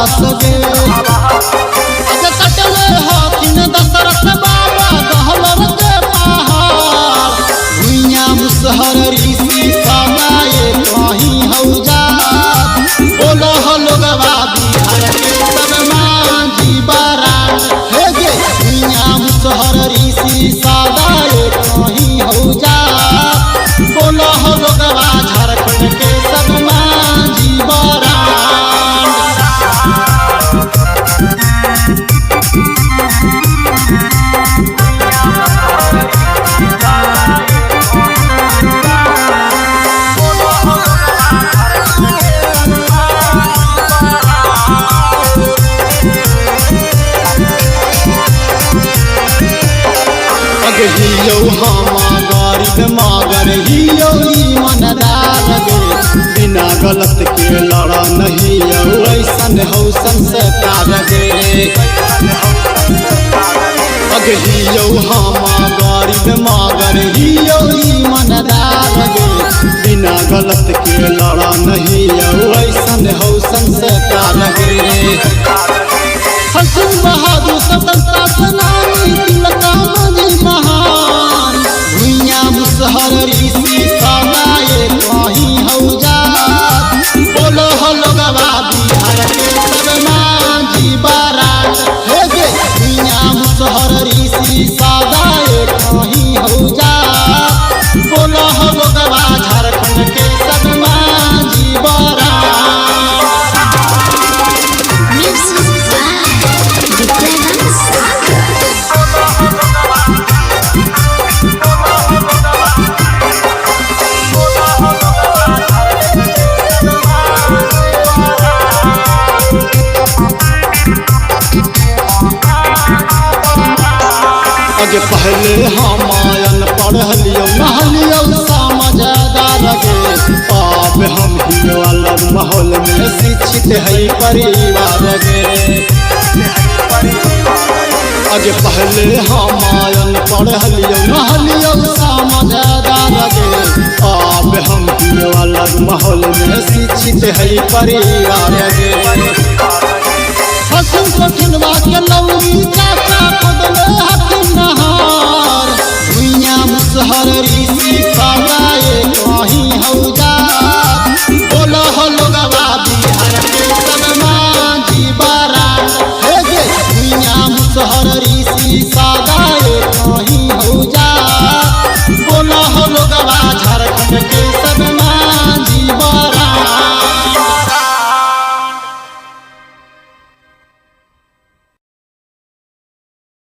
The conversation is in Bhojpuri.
हवास गे कटले हथिन दशरथ बाबा गहलर के पहाड़ भुइया मुसहर ऋषि समाये कहीं हौजा बोलो लोगवा बिहार के सब मांझी बराड़ हे गे भुइया मुसहर ऋषि समाये कहीं हौजा बोलो लोगवा झारखंड के सब मांझी बराड़। हियो हम गरीब मगर हियो ईमानदार गे बिना गलत के लड़ा नहीं ऐसन हो संस्कार गे हियो हम गरीब मगर हियो ईमानदार गे बिना गलत के लड़ा नहीं ऐसन हो संस्कार गे हसन बहादुर स्वतंत्रता सेनानी तिलका महान भुइया मुसहर ऋषि समाये कहीं हौजा बोलो लोगवा बिहार के सब मांझी बराड़ हे गे भुइया मुसहर ऋषि समाये कहीं हौजा बोलो लोगवा झारखंड के सब मांझी बराड़। पहले हमायन पढ़लियो नहलियो समझदार गे अब हम हियो अलग माहौल में शिक्षित है परिवार गे अगे पहले हमायन पढ़लियो नहलियो समझदार गे अब हम हियो अलग माहौल में शिक्षित है परिवार गे हसन कठिनवा के लौरी